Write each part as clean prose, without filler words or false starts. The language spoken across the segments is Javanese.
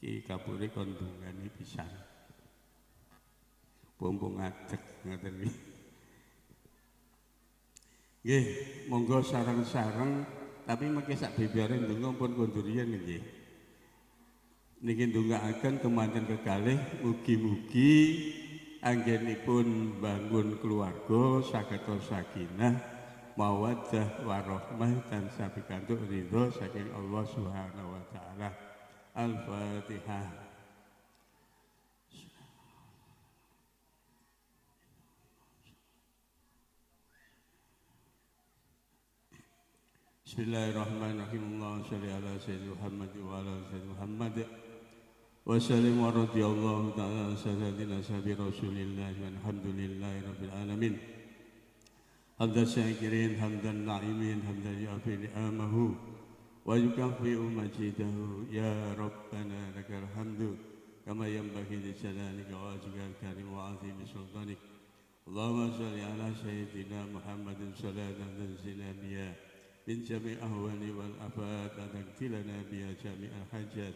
Iki kapure kon dungani pisan. Pompong ngadeg ngoten iki. Nggih, monggo sareng-sareng tapi mengke sak bebare ndonga pun kondurian nggih. Niki ndongaaken kemanten kekalih mugi-mugi anggenipun bangun keluarga saged sakinah mawaddah warahmah tansah pikantuk ridho saking Allah Subhanahu wa taala. Al-Fatihah. Bismillahirrahmanirrahim. Allahumma shalli ala sayyidina Muhammad wa ala sayyidina Muhammad. Wa sallim wa radhiyallahu ta'ala sayyidina sahabi Rasulillah walhamdulillahi rabbil alamin. Hamdan syakirin, hamdan na'imin, hamdan yafi ni'amahu wa yukaffi'u majidahu ya Rabbana lakal hamdu kama yanbaghi li jalalika wa wajhikal karim wa 'azimi sultanik. Allahumma shalli ala sayyidina Muhammadin salatan tanzilna biha min jami' ahwali wal afat tagfilana biha jami'al hajat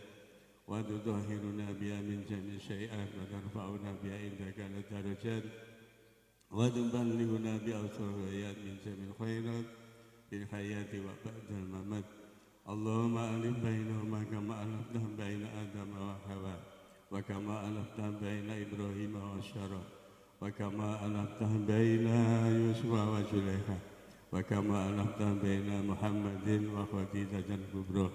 wa tudahhiruna biha min jami' syai'at wa tarfa'una biha indaka darajat wa tuballighuna bi awsariyat min jami' khairat fil hayati wa ba'dal mamat. Allahumma alif bainahuma kama alafta baina Adam wa Hawa wa kama alafta baina Ibrahim wa Syara wa kama alafta baina Yusuf wa Zulaikha wa kama alafta baina Muhammadin wa Khadijatul Kubra.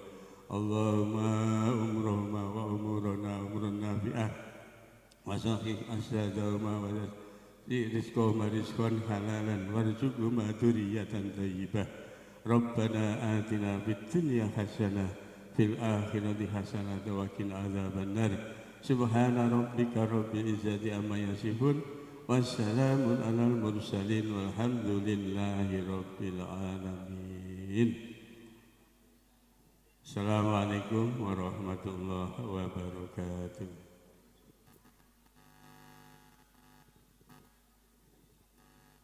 Allahumma umruhuma wa umurana umrun nafi'ah wa sahih asladahuma wa rizqahuma rizqan halalan warzuqhuma dzurriyyatan thayyibah. Rabbana atina fid dunya hasanah fil akhirati hasanah wa qina adzabannar. Subhana rabbika rabbil izzati amma yasifun wassalamun alal mursalin walhamdulillahi rabbil alamin. Assalamualaikum warahmatullahi wabarakatuh.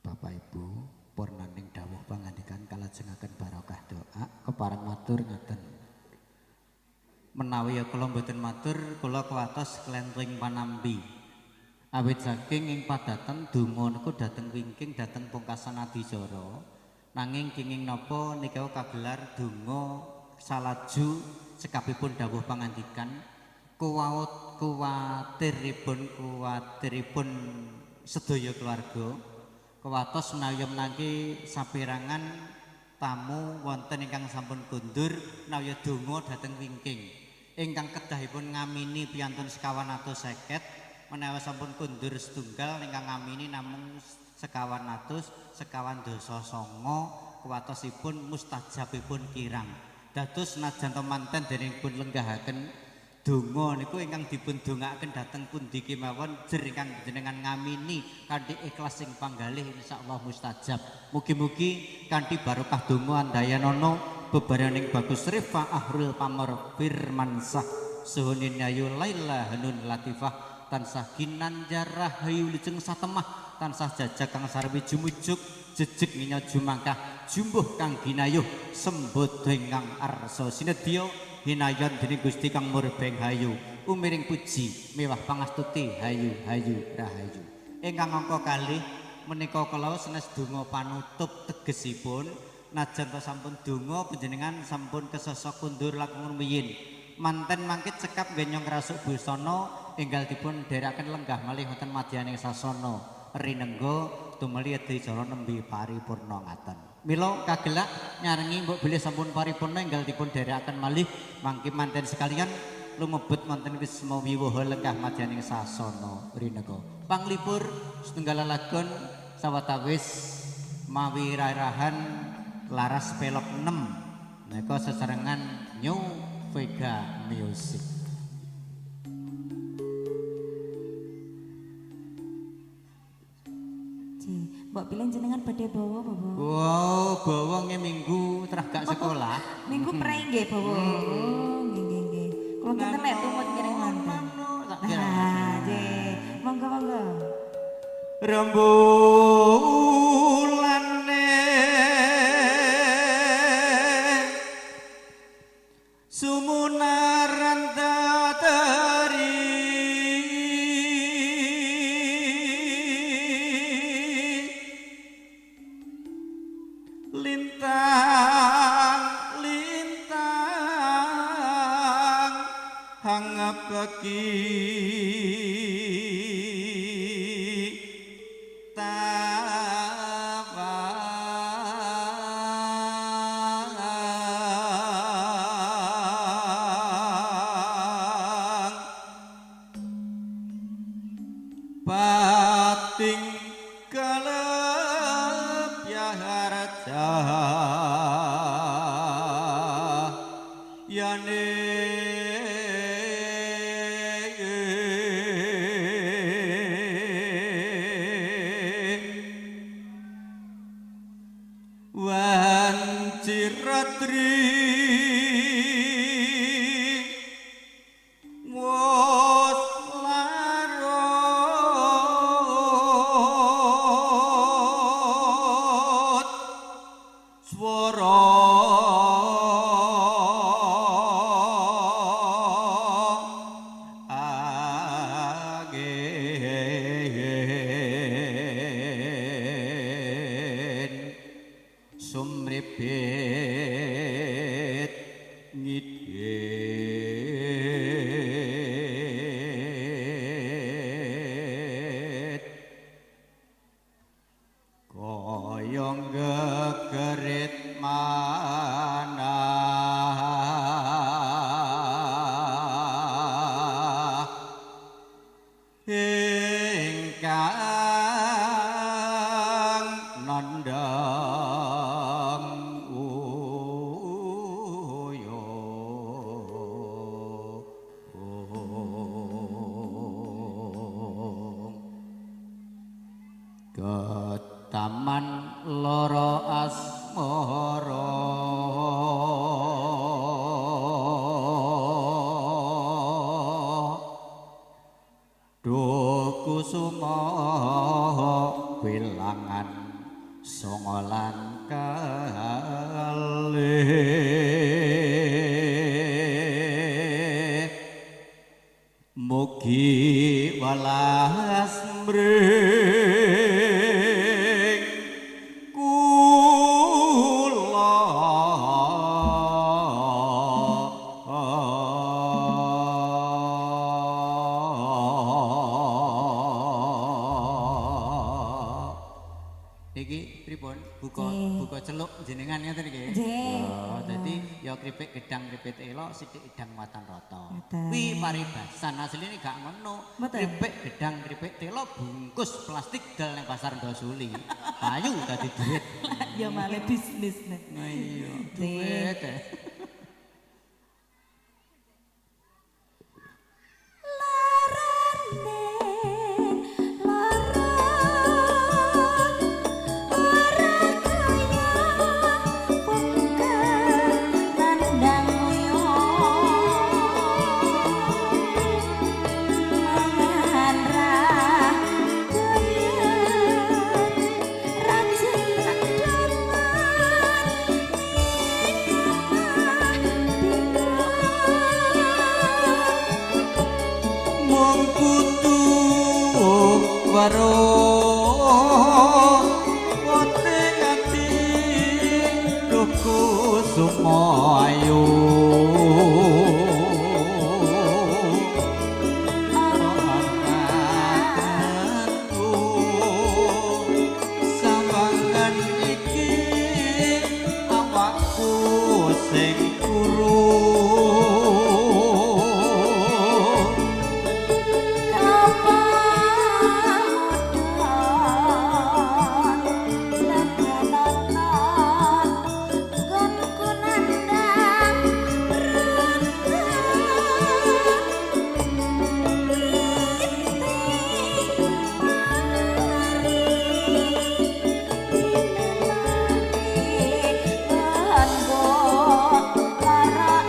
Bapak Ibu purnaning dawuh pangandikan kalajengaken barokah doa kepareng matur ngaten. Menawi kula mboten matur kula kuwatos klentring panampi. Awit saking ing padatan donga niku dhateng wingking dhateng pungkasan adicara. Nanging kenging napa nika kagelar donga salaju sekabehipun dawuh pangandikan kuwatiripun sedaya keluarga. Kewatos menawi menangke saperangan tamu wonten ingkang sampun kundur menawi donga dhateng wingking ingkang kedahipun ngamini piyantun 5150 menawi sampun kundur setunggal ingkang ngamini namung 5129 kuwatosipun mustajabipun kirang dados senajan manten derengipun lenggahaken donga niku ingkang dipun dongaaken dhateng pundi kemawon jer ingkang jenengan ngamini kanthi ikhlas sing panggalih insyaallah mustajab. Mugi-mugi kanthi barokah donga andayanana bebarening bagus rifa ahrul pamor firmansah suhunin ayu laila hanun latifah tansah kinan jarah hayu lijeng satemah tansah jajak kang sarwi jumujuk jejeg nginya jumangkah jumbuh kang ginayuh sembut ingkang arsa sinedya hinayon dening Gusti kang murbeng hayu umiring puji mewah pangastuti hayu hayu rahayu. Ingkang angka kalih menika kala sanes donga panutup tegesipun najan to sampun donga panjenengan sampun kesosok kundur lakungun wiyin manten mangkit cekap genyong rasuk busana enggal dipun dherekaken lenggah malih wonten madyaning sasana rinengga tumeli adicara nembe paripurna ngaten. Mila kagelak nyarengi mbok bilih sampun paripurna enggal dipun dherekaken malih mangke manten sekalian lumebet wonten wisma wiwaha lenggah madyaning sasana rinengga. Panglipur setunggal lagon sawetawis mawi rarahan laras pelok 6 menika sesarengan New Vega Music. Mbok pilih jenengan badhe bawa bawa. Wow, bawa nge minggu terah gak sekolah. Minggu prei nggih bawa. Nggih nggih. Kula kinten lek tumut kiring manten. Nah, nggih. Monggo monggo. Rembulane sumunaran lintang lintang hangap kaki tawang pating kelep ya harja yane wanciratri wos larut swara angin sumripit ngidit koyong gegerit manah ingkang nandhang ketaman loro asmara kusuma wilangan songolan kalih mugi walas mring kula iki pripun buka celuk jenengan ngoten iki. Oh, dadi ya kripik gedang kripit elok sithik idang watan rata. Kuwi paribasan asline gak ngono. Kripik gedang kripik telo bungkus plastik dal nang pasar Ndosuli. Ayu dadi duit. Ya malah bisnis nek. Nah iya, duit. Waro wote ati duku sumoyo sambangan iki awakku sing kuru Lara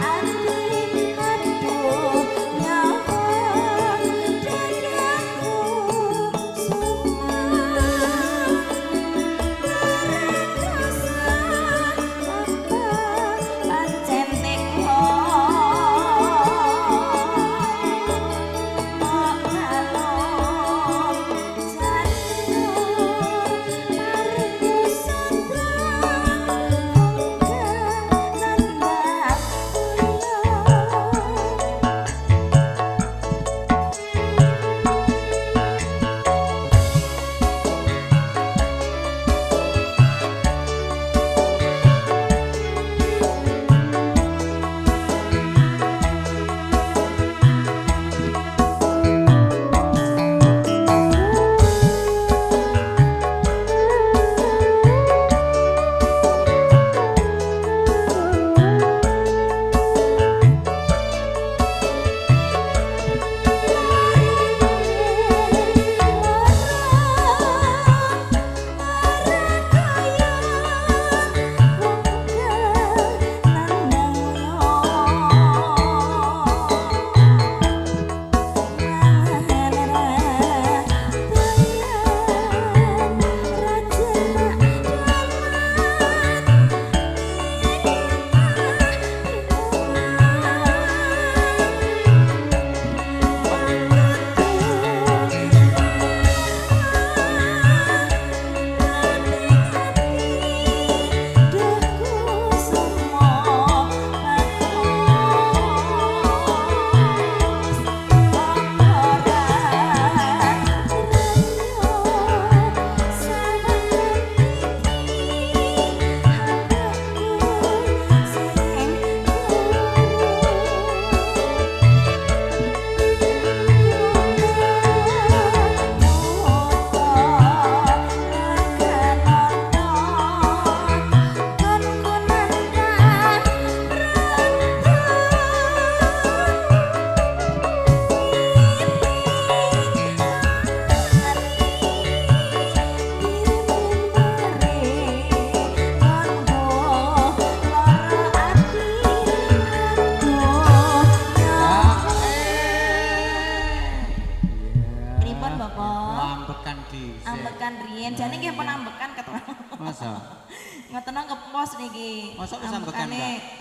niki. Mosok wis ambekan,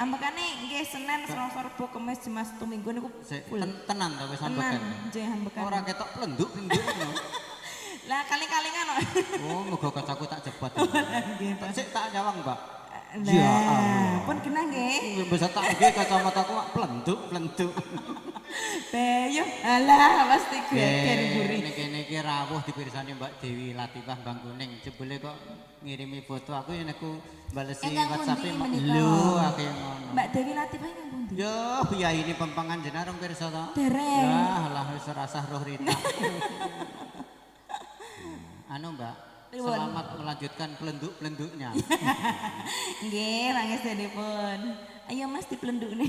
Ambekane nggih Senin, Selasa, Rebo, Kamis, Jumat, Sabtu, Minggu niku tenan to wis ambekan. Nggih ambekan. Ora ketok plenduk-plenduk ngono. Lah kali-kalingan kok. Oh, muga kacaku tak jebat. Nggih, Pak. Sik tak nyawang, Mbak. Ya Allah. Pun kena nggih. Bisa tak nggih kacamataku mak plenduk-plenduk. Beyo, alah pasti geger guri. Niki rawuh dipirsani Mbak Dewi Latifah Bang Kuning. Jebule kok ngirimi foto aku yen aku balesi WhatsApp-e lho akeh ngono. Mbak Dewi Latifah yang pundi? Yo, biaya ini pempangan jenarung pirsa to. Dereng. Lah, lah wis rasah roh Rita. Anu Mbak, selamat melanjutkan pelenduk-pelenduknya. Nggih, pangestanipun. Ayo Mas dipelendukne.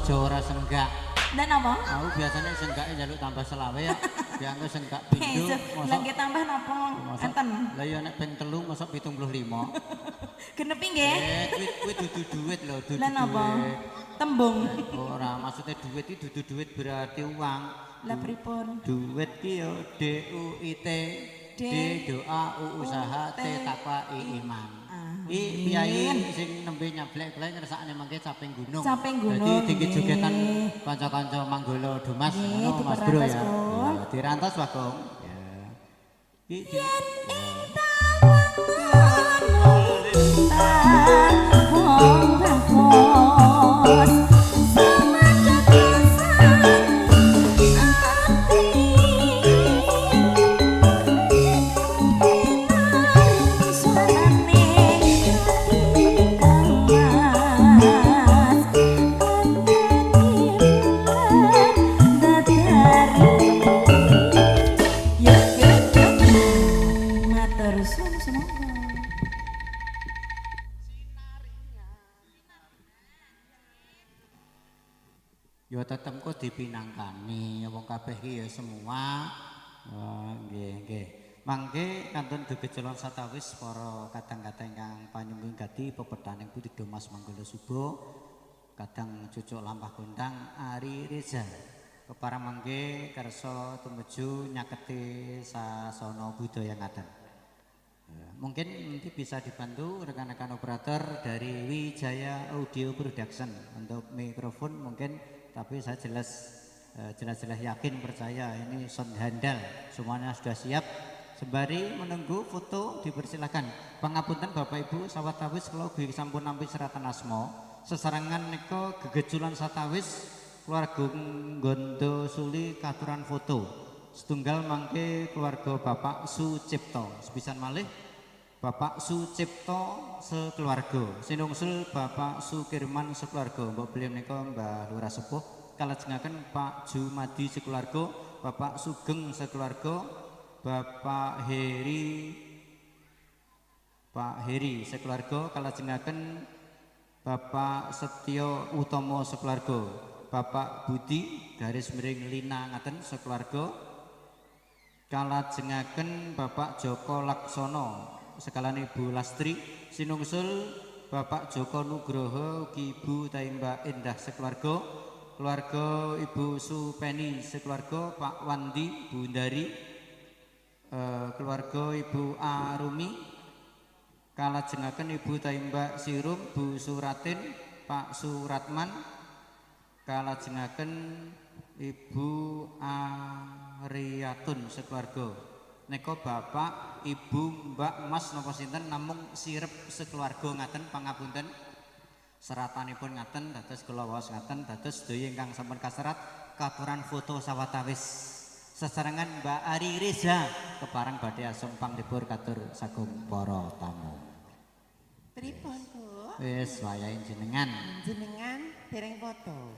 aja ora senggak. Dan apa? Aku biasanya senggaknya njaluk tambah selawe ya. Dianggo senggak pindho. Lagi tambah napa? Enten. Lah ya nek ping 3 mosok 75. Genepi nggih. Kuwi dudu duit lho, dudu Lah napa? duit. Tembung. Ora, maksudnya duit iki dudu duit berarti uang. Lah pripun? Duit ki yo DUIT. D doa U usaha T takwa I iman. I piyai sing nembe nyablek-blek ngersakne mangke caping gunung. Caping gunung. Dadi tinggi jogetan kanca-kanca Manggolo Dumas ngono Mas Bro ya. Ya, dirantos Bagong. Ya. Iki ya tetep kok dipinangkani wong kabeh iki ya semua. Nggih, nggih. Mangke kantun gegejolon satawis para kadang-kadang ingkang panyumbing gati pepetaning Putih Domas Manggala Suba, kadang cucuk lampah gondang Ari Reza. Keparang mangke kersa tumuju nyaketi sasana budaya ngaten. Mungkin nanti bisa dibantu rekan-rekan operator dari Wijaya Audio Production untuk mikrofon mungkin, tapi saya jelas yakin percaya ini sound handal semuanya sudah siap. Sembari menunggu foto dipersilakan. Pangapunten Bapak Ibu sawetawis kula ugi sampun nampi seratan asma. Sesarengan nika gegejulan satawis keluarga Gondo Suli katuran foto. Setunggal mangke keluarga Bapak Sucipto. Sepisan malih Bapak Sucipto sekeluarga. Sinungsul Bapak Sukirman sekeluarga. Mbok beliau nika Mbah Lurah Sepuh. Kalajengaken Pak Jumadi sekeluarga, Bapak Sugeng sekeluarga, Bapak Heri sekeluarga. Kalajengaken Bapak Setyo Utomo sekeluarga, Bapak Budi garis miring Lina ngaten sekeluarga. Kalajengaken Bapak Joko Laksono sekalan Ibu Lastri. Sinungsul Bapak Joko Nugroho Ibu Taimba Indah sekeluarga, keluarga Ibu Supeni sekeluarga, Pak Wandi Bundari, keluarga Ibu Arumi. Kalajengaken Ibu Taimba Sirum, Bu Suratin, Pak Suratman. Kalajengaken Ibu Ariatun sekeluarga. Nika Bapak Ibu Mbak Mas napa sinten namung sirep sekeluarga ngaten pangapunten. Seratanipun ngaten dados kula waos ngaten dados sedaya ingkang sampun kaserat katuran foto sawatawis. Sesarengan Mbak Ari Reza keparang badhe asumpang dipur katur sagung para tamu. Pripun, Bu? Wis wayahe jenengan. Jenengan dereng foto.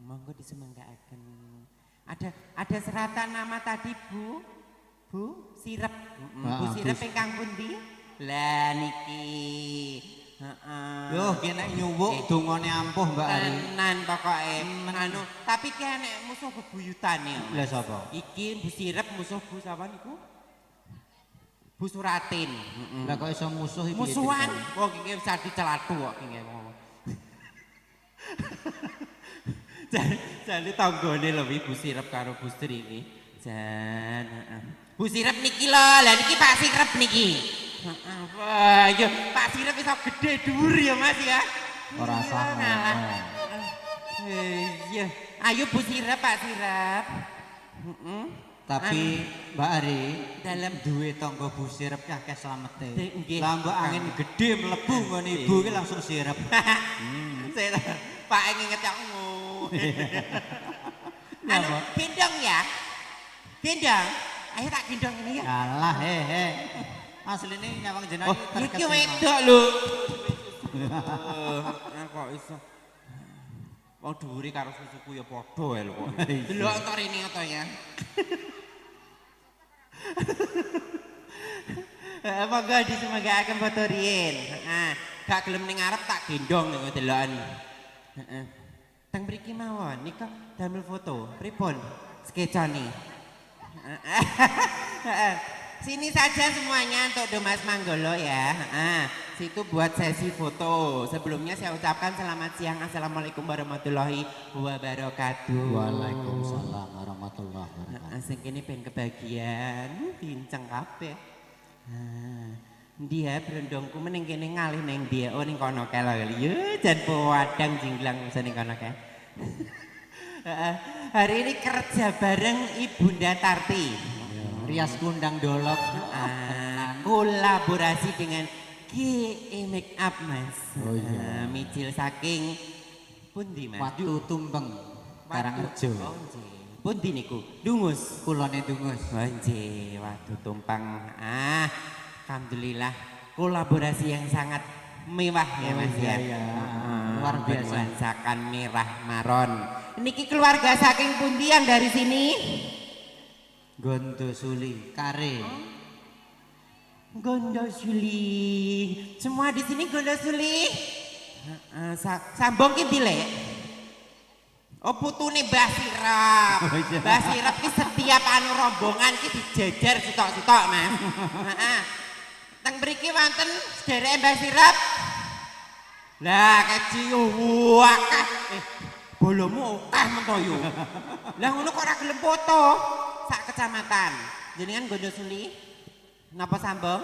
Monggo disemanggaaken. Ada seratan nama tadi, Bu. Bu Sirep. Bu Sirep ingkang pundi? Lah niki. Yo kene nyuwuk dongane ampuh Mbak Ari. Tenan pokoke. Anu, tapi ki enek musuh bebuyutane. Lah sapa? Iki Bu Sirep musuh Bu sapa niku? Bu Suratin. Lah kok iso musuh iki? Musuhan. Wong iki wis dicelatu kok iki. Jadi tanggane lho Bu Sirep karo Bu Sri iki. Jan, Bu Sirep niki lho, lah niki Pak Sirep niki. Wah, iya Pak Sirep iso gede dhuwur ya Mas ya. Ora salah. Iya, ayo Bu Sirep, Pak Sirep. Tapi Mbak Ari dalam duwe tangga Bu Sirep akeh slamete. Lah mbok angin gede mlebu ngene ibu ki langsung sirep. Pak nginget aku. Anu gendong ya. Gendong. Ayo tak gendong ini ya. Alah he. Asline nyawang jenengan iki wedok lho. Kok iso. Wong dhuwure karo susuku ya padha ae lho kok. Delok to rene to ya. Monggo disemanggaaken foto riyin. Gak gelem ning ngarep tak gendong ning delokan. Heeh. Teng mriki mawon nika damel foto. Pripun? Skecane. Heeh. Sini saja semuanya untuk Mas Manggolo ya. Situ buat sesi foto. Sebelumnya saya ucapkan selamat siang. Assalamualaikum warahmatullahi wabarakatuh. Waalaikumsalam warahmatullahi wabarakatuh. Sing kene pengen kebagian, pinceng kabeh. Dia berondongku meneng kene ngalih neng dia. Oh ning kono kae lho. Ya jan wadang jinglang bisa ning kono kae. Hari ini kerja bareng Ibunda Tarti. Rias Kundang Dolok. Kolaborasi dengan GE Make Up Mas. Oh iya. Micil saking pundi Mas? Watu Tumpeng Karangrejo. Oh nggih. Pundi niku? Dungus. Kulone Dungus. Oh nggih, Watu Tumpeng. Alhamdulillah kolaborasi yang sangat mewah ya Mas ya. Iya. Luar biasa. Bernuansakan merah maron. Niki keluarga saking pundi yang dari sini? Gondosuli Kare. Gondosuli. Semua di sini Gondosuli. Sambung ki dilek. Oh putune Mbah Sirap. Mbah Sirap ki setiap anu rombongan ki dijejer sitok-sitok Mas. Heeh. Teng mriki wonten sedereke Mbah Sirap. Lah keci wakah. Bolomu akeh mento yo. Lah ngono kok ora gelem foto. Sak kecamatan. Jenengan Gondosuli. Napa Sambong?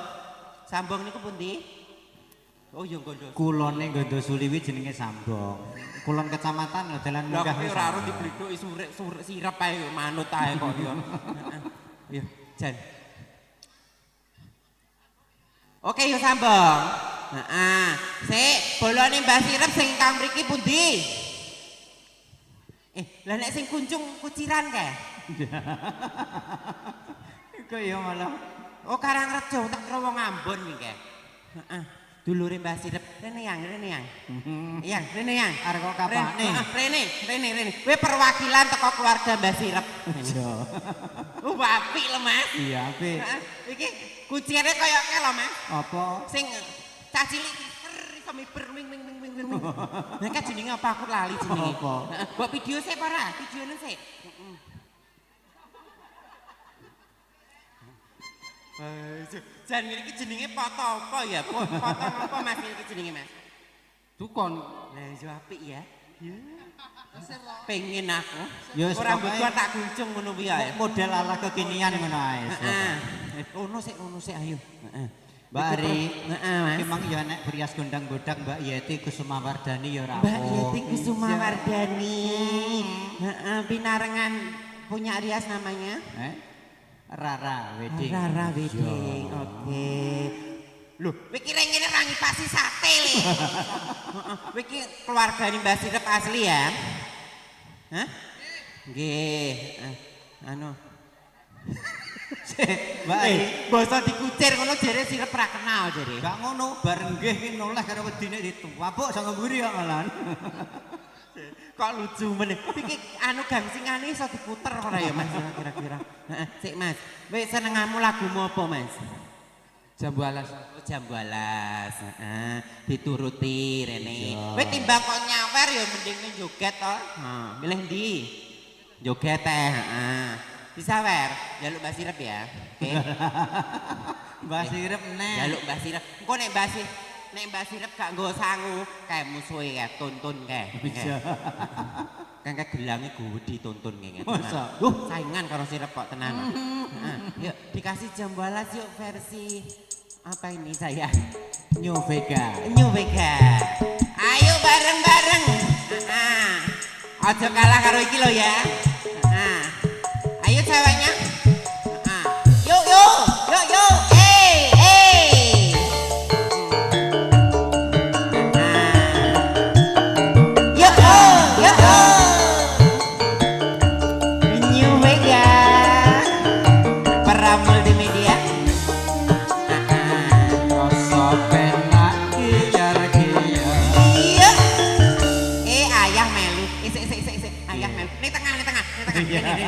Sambong niku pundi? Oh ya Gondosuli. Kulone Gondosuli kuwi jenenge Sambong. Kulon kecamatan lho dalan Lah munggah. kok ora ora diblethuk surek sirap ae manut ae kok ya. Yo Jan. Oke yo Sambong. Heeh. Sik, bolone Mbah Sirep sing kang mriki pundi? Lah nek sing kunjung kuciran kae. Iku ya malah. Oh Karangrejo tak kira wong Ambon iki kae. Heeh. Dulure Mbah Sirep. Rene yang. Yang, rene yang. Arek kok kapane. Rene. Kowe perwakilan teko keluarga Mbah Sirep. Iya. Apik lho Mas. Iya, apik. Iki kucire kaya ke lho Mas. Apa? Sing cah cilik iso miber wing. Nek jenenge apa aku lali jenenge. Apa? Mbok video sik apa ora? Videone sik. Jan iki jenenge foto apa ya? Foto apa Mas iki jenenge Mas? Dukon. Lah yo apik ya. Pengen aku. Ya wis Ora pokoke mbok tak guncung ngono kuwi ae. model ala kekinian ngono ae. Ono sik ayo. Heeh. Mbak Ari, Mas. emang ya nek berias gondang bodak Mbak Yeti Kusuma Wardani ya ora Mbak apa. Yeti Kusuma Wardani. Heeh, pinarengan punya Rias namanya? Rara Wedding. Rara Wedding. Oke. Loh, kowe iki ngene ra ngipasi sate le. Heeh, kowe iki keluargane Mbah Sirep asli ya? Hah? Nggih. Anu. Mbak Ari, basa dikucir ngono jere Sirep ra kenal jere. gak ngono bareng nggih ki noleh karo wedine dituwapuk saka mburi ya malan. Kok lucu meneh. Iki anu gangsingane iso diputer ora ya Mas kira-kira. Heeh, sik Mas. Kowe senenganmu lagumu apa Mas? Jambu alas. Jambu alas. Heeh, dituruti rene. Kowe timbang kok nyawer ya mending joget to. Heeh, milih ndi? Joget teh, heeh. Disawer, jaluk Mbah Sirep ya. Oke. Mbak Sirep nek. Jaluk Mbah Sirep. Engko nek Mbah Sirep gak nggo sangu, kae musuhe kae tuntun kae. Kan gelange gede tuntun kae. Masa? Saingan karo Sirep kok tenan. Yuk dikasih jambu alas yuk versi apa ini saya? New Vega. Ayo bareng-bareng. Aja kalah karo iki lho ya. Ayo ceweknya. Yuk. New Vega. Para multimedia. Rasa penak kiyar-kiyar. Iya. Ayah melu. Sik. Ayah melu. Ning tengah. Ini.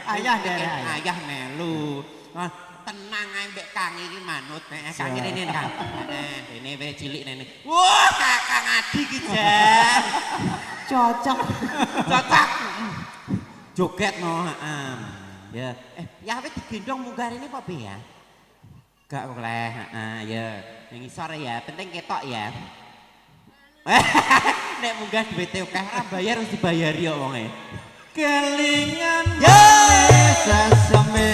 Ayah derek. Ayah melu. Tenang ae mbek Kang iki manut. Kang rene Kang. Rene wae cilik rene. Wah, Kakang ngadi ki Jan. Cocok. Cocok. Joget no, heeh. Ya, ya wis digendong munggah ini apa ya? Gak oleh, heeh, ya. Yang isor ya, penting ketok ya. Nek munggah duwite akeh ora bayar harus dibayari kok wonge. Kelingan Ya. sesame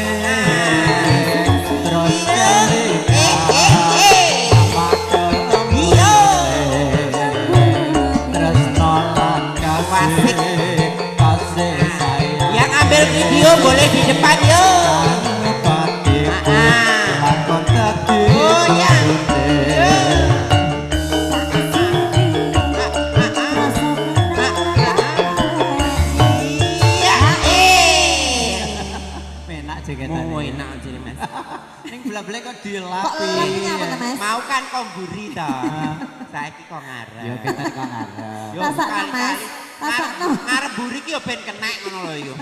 terus kelingan Iya. terus nolak kasih kasih sayang Yang ambil video boleh di depan yo. pati lakon dadi Oh, ya. Iya, enak jogetan Mau enak jadi Mas. ning bola-bola kok Kok dilapi lelahnya apa tuh Mas? Mau kan kok guri to. Saiki kok ngarep. ya ketan kok ngarep Yo, Rasakno, Mas. berkali-kali. Rasakno. Ngarep buri ki yo ben kenek ngono lho yo.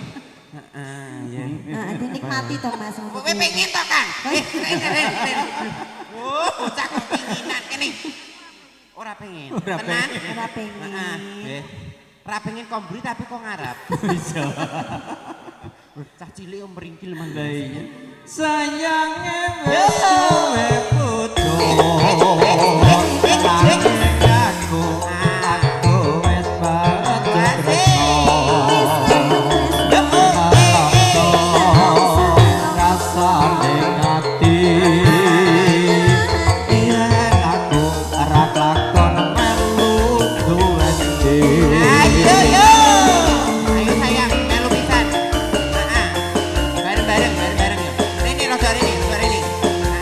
Heeh, ya. Nah, dinikmati toh Mas. Kowe pengen to, Kang? Ren. Oh, bocah kepinginan kene. Ora pengen. Ora Tenan? Ora pengen. Heeh. nggih. Ora pengen komburi tapi kok ngarep. bisa Cah cilik yo meringkil man. lah iya sayange wis kowe putu aku wis banget rasa ning ati yen aku ora lakon melu duwes Ayo yo. Ayo sayang, melu pisan. Heeh. Bareng-bareng yo. Rene rada rene.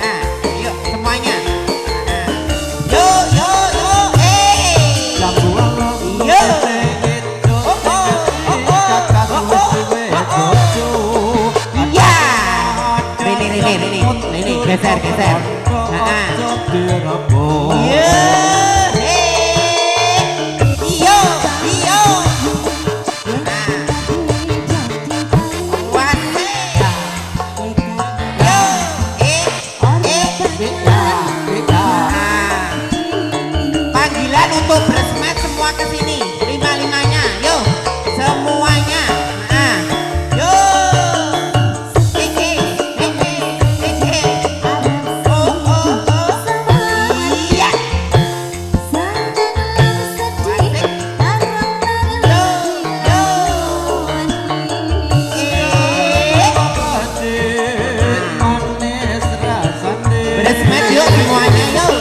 Heeh. Yuk semuanya. Heeh. Yo. Yo. Iya. Rene, geser. Heeh. Iya. Iyo. Wase. Yo. Panggilan untuk bersmet semua ke sini. Lima-limanya. Yo. Semuanya. Nah. Yo. Heke. Oh. Iya. Beresmet yuk semuanya yuk.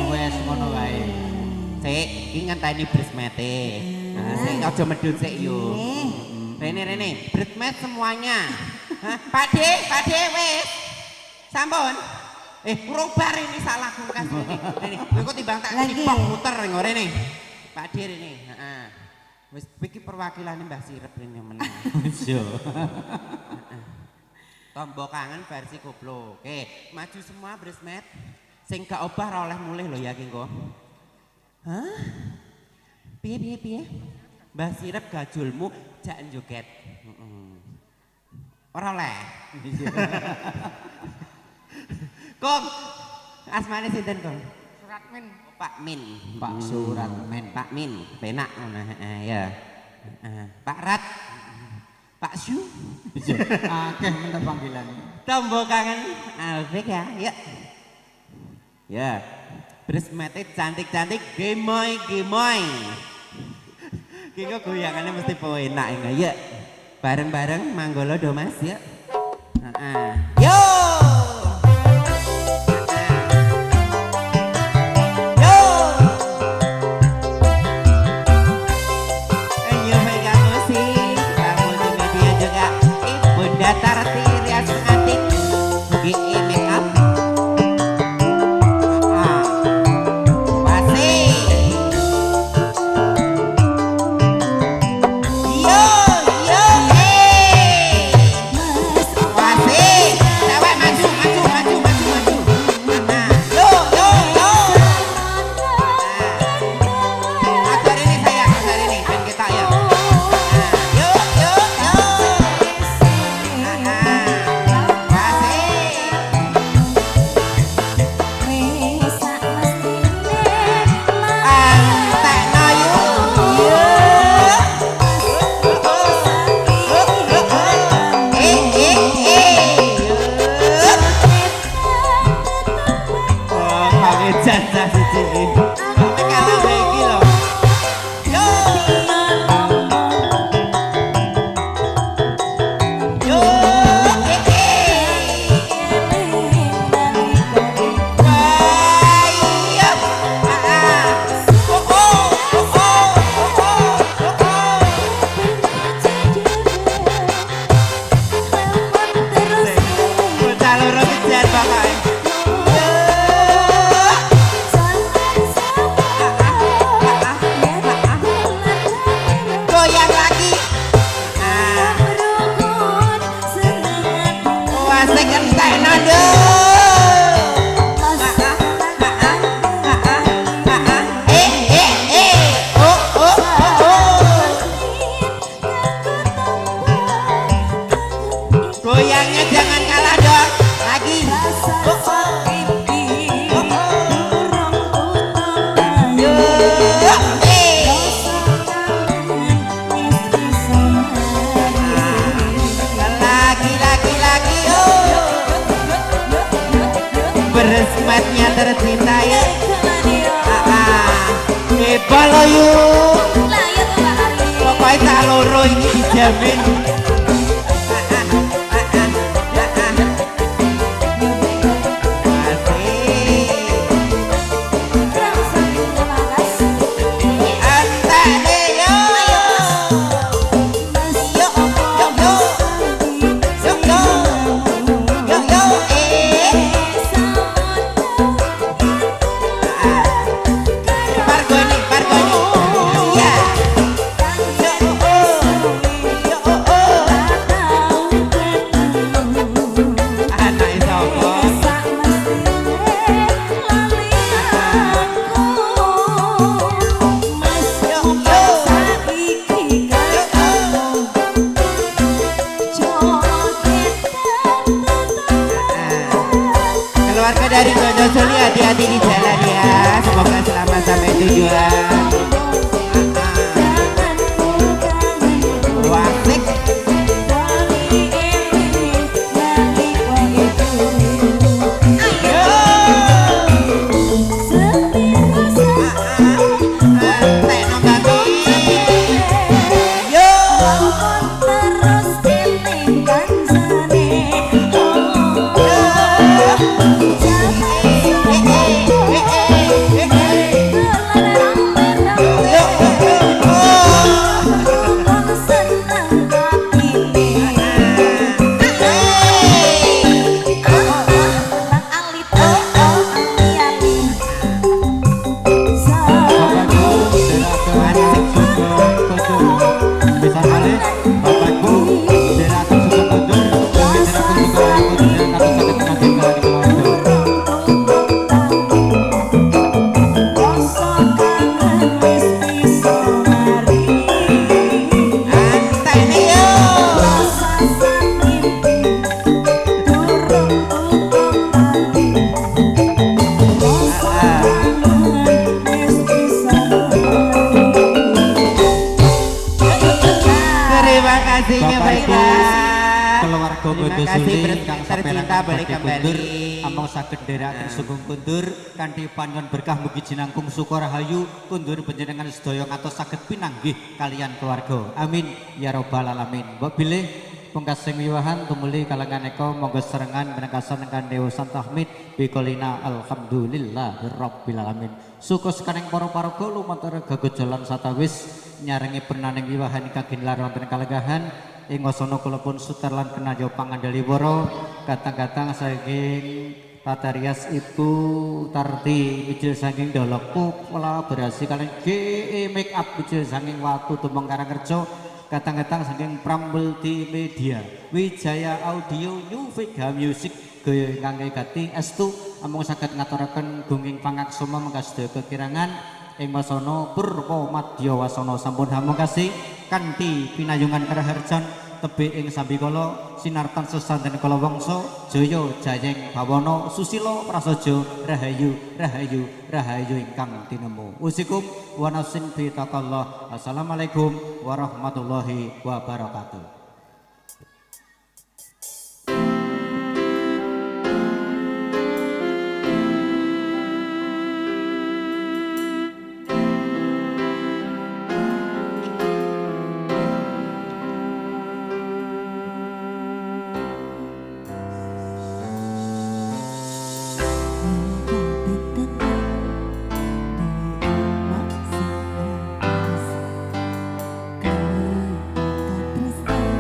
Wes ngono wae. Sik, iki ngenteni bresmete. Nah, sik aja medhun sik yo. Rene, bresmet semuanya. Hah, Pak De, wis. Sampun. Urung bar ini salah bungkas ini. Rene, kowe kok timbang tak Lagi. cipok muter ngore rene. Pak De rene, heeh. Wis iki perwakilane Mbah Sirep rene menang. Yo. Tombo kangen versi koplo. Oke, maju semua bresmet. Sing gak obah ora oleh mulih lho ya ki engko. Hah? Piye? Mbah Sirep gajulmu jak joget. Heeh. Ora oleh. Kong, asmane sinten, Kong? Suratmin. Pak Min. Pak Suratmen. Pak Min, penak ngono ya. Pak Rat. Pak Syu. Akeh men panggilan. Tombo kangen Alfik ya. Yuk. Ya. Bresmete cantik-cantik gemoy. Kiko goyangannya mesti enak enggak ya. Bareng-bareng manggolo do Mas ya. Heeh. Yo. Yo. Ayo pegang musik, kamu multimedia juga. Bunda Tarti Rias Pengantin, GE Makeup. Pasti. Yo, Goyangnya jangan kalah dong. Lagi. Rasa Oh, oh. sakiti Oh, oh. durung utang Yo. rasa kangen wis bisa Lagi. Beresmatnya tercintai. Balo yuk. lah ya tuh Mbak Ari Pokoknya tak loro ini dijamin. rasa ngelakas Antane yo. mas Yo, yo, yo. Yo, yo. Yo, yo, Margoni. Iya. Yo, anak sapa? Keluarga dari Jojo Suli hati-hati di jalan ya. Semoga selamat sampai tujuan. Wasik. Tekno kami. Yo. Terus eling kancane Antene yo. Terima kasihnya baiklah. keluarga Terima Bodo kasih Suli ber- kang tercinta saperangan balik badhe kembali. kundur among saged nderekaken sugeng kundur kanthi panjenengan berkah mugi jinangkung suka rahayu kundur panjenengan sedaya ngantos saged pinanggih kalian keluarga. Amin ya rabbal alamin. Mbok bilih pungkasing wiwahan tumuli kalangan eko monggo serengan penekasan ingkang dewasan tahmid biqolina alhamdulillahirabbil alamin. Suka sekaning para paraga lumantar gagojolan satawis nyarengi penaning wiwahan ingkang ginlar wonten kalenggahan ing wasana kula pun sutar lan kenajo pangandaliworo katang-katang saking Tatarias Ibu Tarti mijil saking Dolokku kolaborasi kalian GE Make Up mijil saking Watu Tumbang Karangrejo katang-katang saking Prambelti Media Wijaya Audio New Vega Music gaya kangge gati estu amung saged ngaturaken gunging pangaksoma mengkasih kekirangan ing wasana purwa madya wasana sampun hamung kasih kanthi pinayungan karaharjan tebih ing sambikala sinartan sesanten kala wangsa jaya jayeng bawana susila prasaja rahayu rahayu rahayu ingkang tinemu usikum wa nafsin bi taqallah. Assalamualaikum warahmatullahi wabarakatuh. Terima kasih.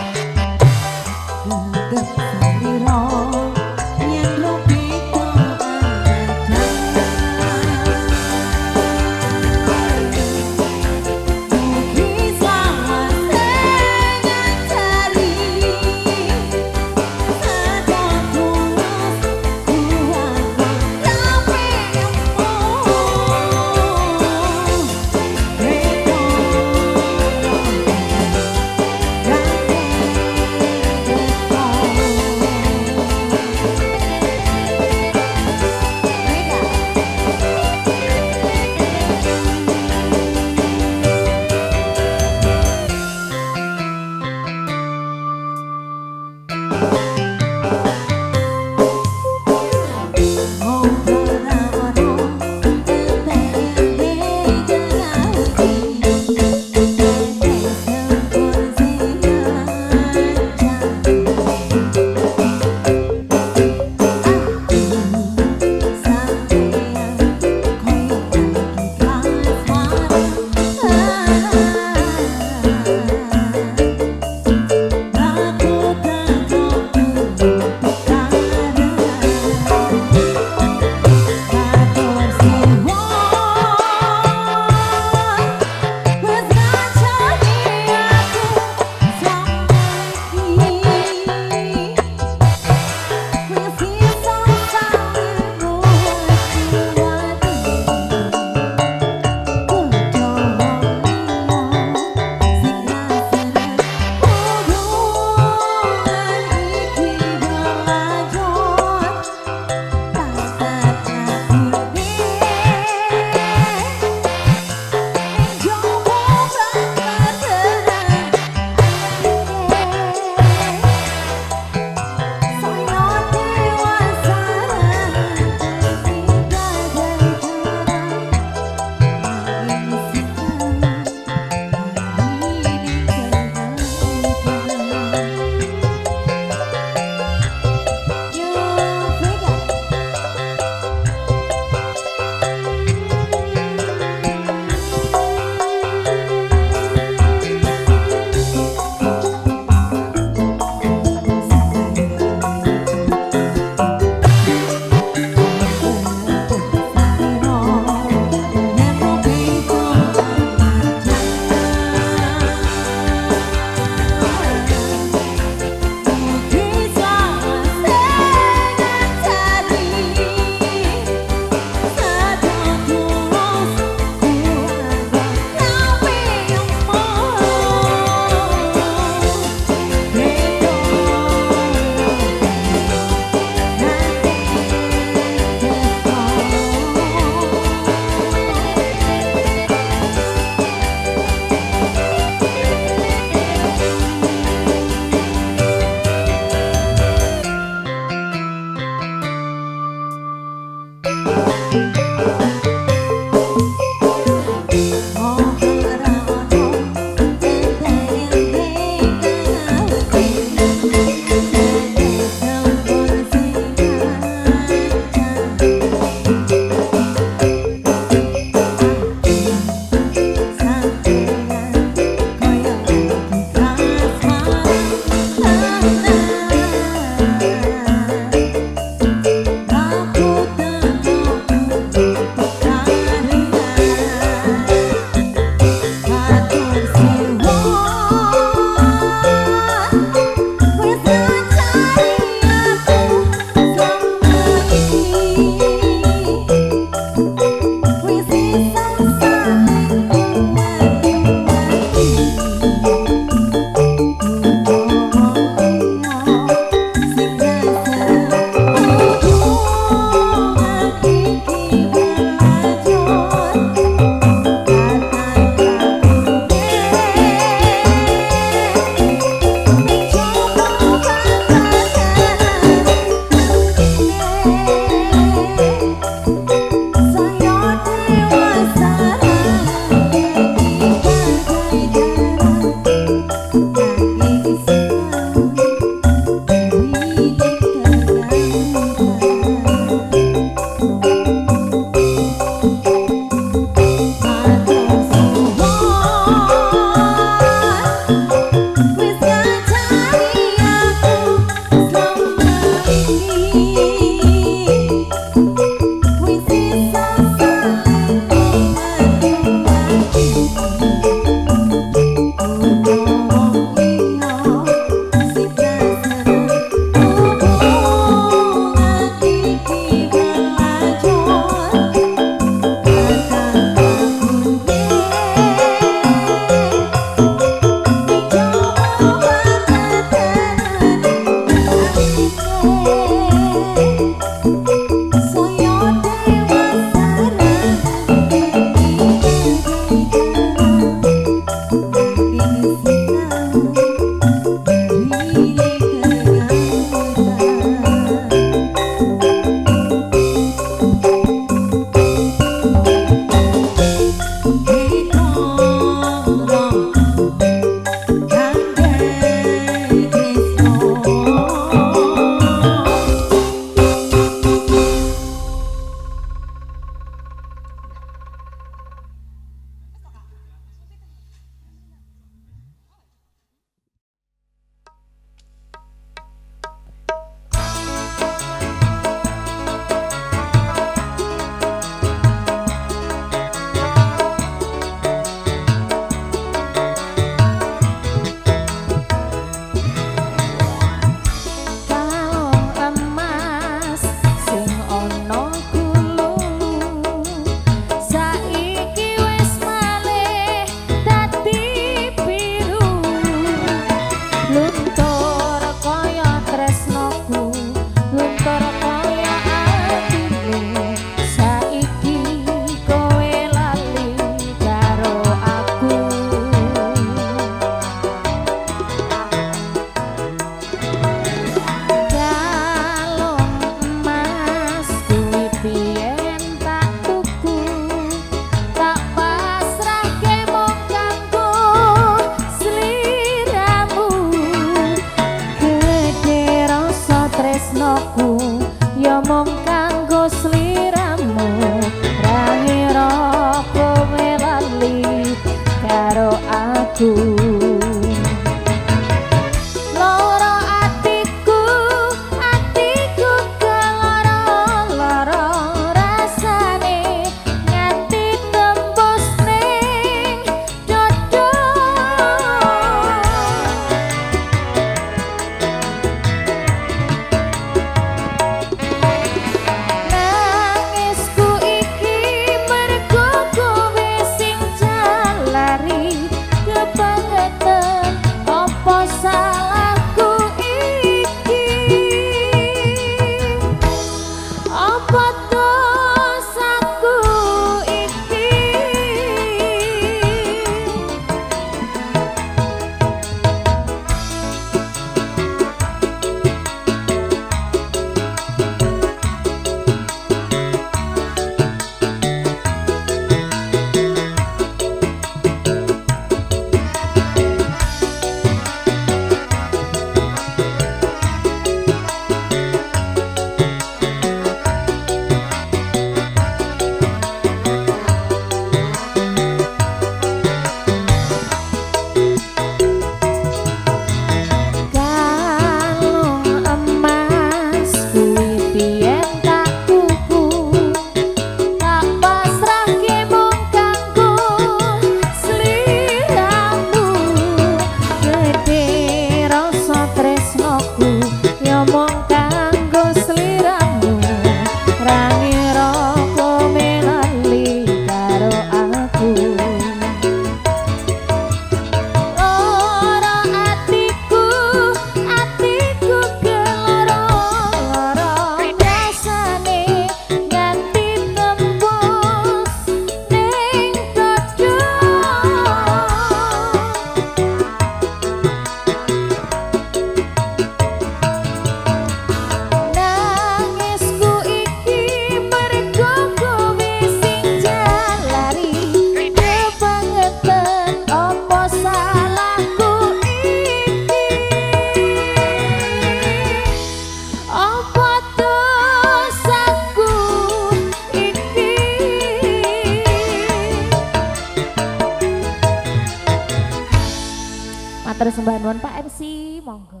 Matur sembah nuwun Pak MC, monggo.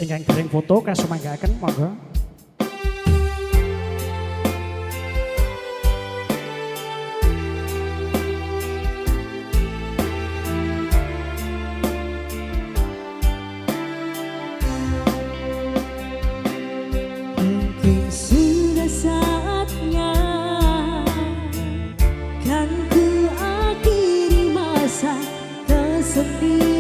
Ingkang dereng foto kasumanggaken monggo. Mungkin sudah saatnya kan ku akhiri masa kesedihan